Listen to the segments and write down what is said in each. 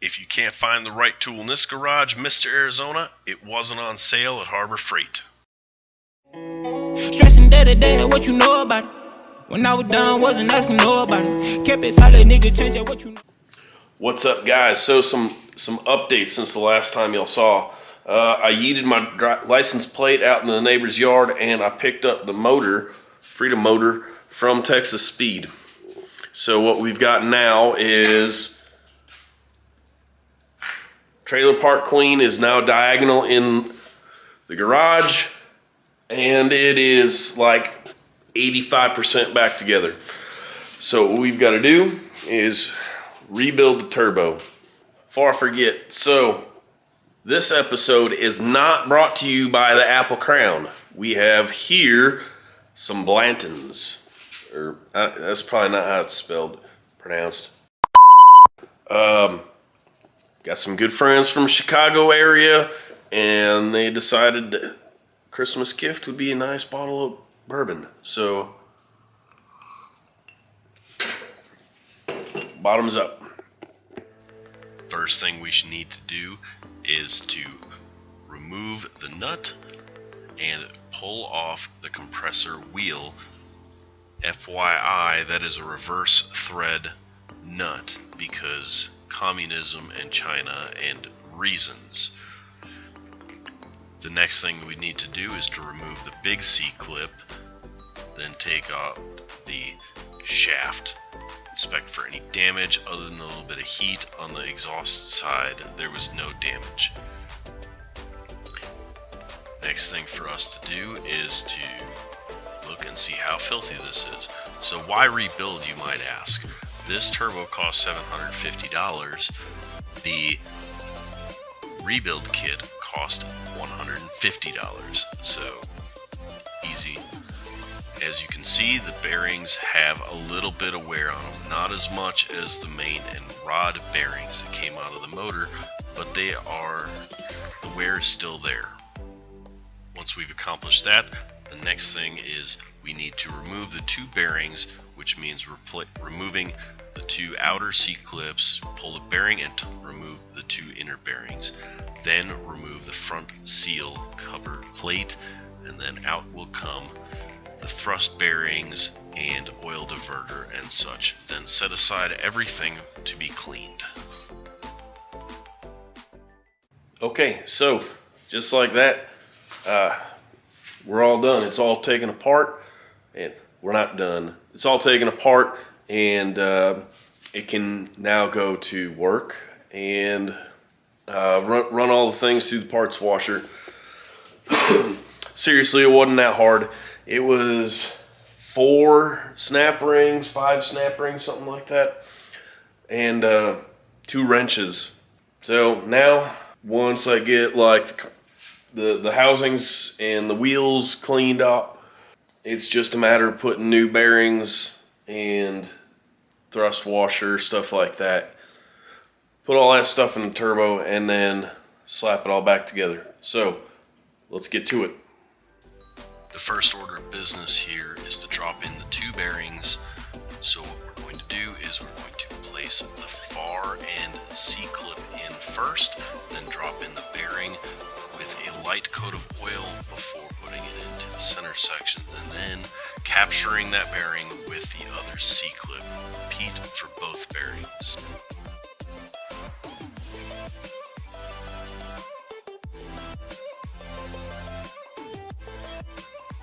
If you can't find the right tool in this garage, Mr. Arizona, it wasn't on sale at Harbor Freight. Stressing day to day, what you know about it? When I was done, wasn't asking nobody. Kept it solid, nigga, change it, what you know. What's up, guys? So some updates since the last time y'all saw. I yeeted my license plate out in the neighbor's yard, and I picked up the motor, Freedom motor, from Texas Speed. So what we've got now is Trailer Park Queen is now diagonal in the garage, and it is like 85% back together. So what we've got to do is rebuild the turbo. Before I forget, so this episode is not brought to you by the Apple Crown. We have here some Blantons. Or that's probably not how it's pronounced. Got some good friends from Chicago area, and they decided that Christmas gift would be a nice bottle of bourbon. So, bottoms up. First thing we should need to do is to remove the nut and pull off the compressor wheel. FYI, that is a reverse thread nut because communism and China and reasons. The next thing we need to do is to remove the big C-clip, then take out the shaft. Inspect for any damage. Other than a little bit of heat on the exhaust side, there was no damage. Next thing for us to do is to look and see how filthy this is. So why rebuild, you might ask? This turbo cost $750. The rebuild kit cost $150. So easy. As you can see, the bearings have a little bit of wear on them. Not as much as the main and rod bearings that came out of the motor, but the wear is still there. Once we've accomplished that, the next thing is we need to remove the two bearings, which means removing the two outer C-clips, pull the bearing and remove the two inner bearings. Then remove the front seal cover plate, and then out will come the thrust bearings and oil diverter and such. Then set aside everything to be cleaned. Okay, so just like that, we're all done. It's all taken apart, and we're not done. It's all taken apart, and it can now go to work and run all the things through the parts washer. Seriously, it wasn't that hard. It was 5 snap rings, something like that, and 2 wrenches. So now, once I get like the housings and the wheels cleaned up, it's just a matter of putting new bearings and thrust washer, stuff like that. Put all that stuff in the turbo and then slap it all back together. So let's get to it. The first order of business here is to drop in the two bearings. So what we're going to do is we're going to place the far end C-clip in first, then drop in the bearing with a light coat of oil before putting it into the center section, and then capturing that bearing with the other C-clip. Repeat for both bearings.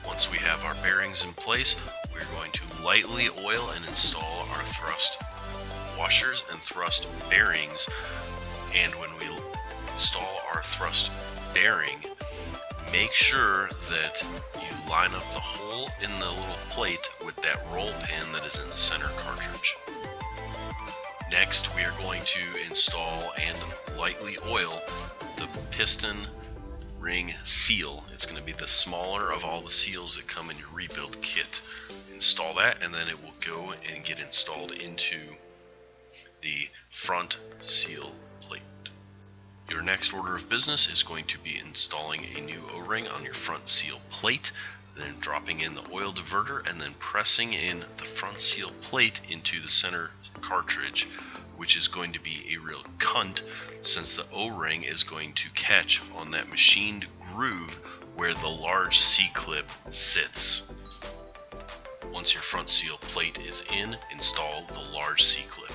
Once we have our bearings in place, we're going to lightly oil and install our thrust washers and thrust bearings. And when we install our thrust bearing, make sure that you line up the hole in the little plate with that roll pin that is in the center cartridge. Next, we are going to install and lightly oil the piston ring seal. It's going to be the smaller of all the seals that come in your rebuild kit. Install that, and then it will go and get installed into the front seal plate. Your next order of business is going to be installing a new O-ring on your front seal plate. then dropping in the oil diverter, and then pressing in the front seal plate into the center cartridge, which is going to be a real cunt since the O-ring is going to catch on that machined groove where the large C-clip sits. Once your front seal plate is in, install the large C-clip.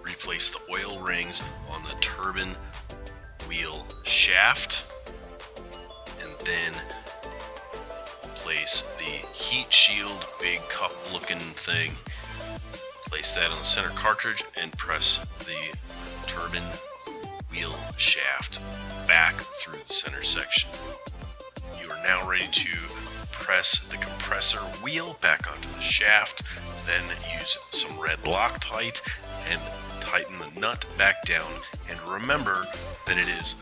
Replace the oil rings on the turbine wheel shaft, and then place the heat shield big cup looking thing. Place that on the center cartridge and press the turbine wheel shaft back through the center section. You are now ready to press the compressor wheel back onto the shaft, then use some red Loctite and tighten the nut back down. And remember that it is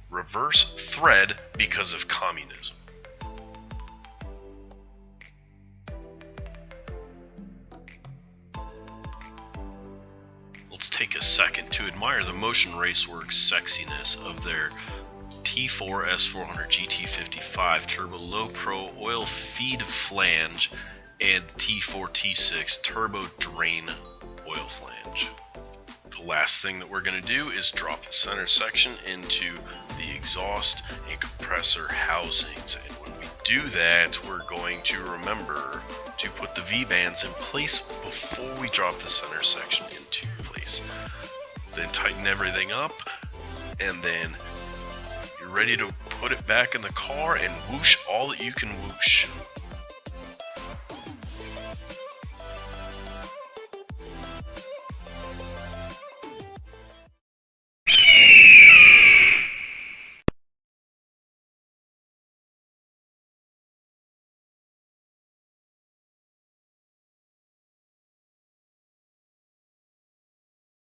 reverse thread because of communism. Let's take a second to admire the Motion Raceworks sexiness of their T4 S400 GT55 Turbo Low Pro Oil Feed Flange and T4 T6 Turbo Drain Oil Flange. The last thing that we're going to do is drop the center section into the exhaust and compressor housings. And when we do that, we're going to remember to put the V-bands in place before we drop the center section into place. Then tighten everything up, and then you're ready to put it back in the car and whoosh all that you can whoosh.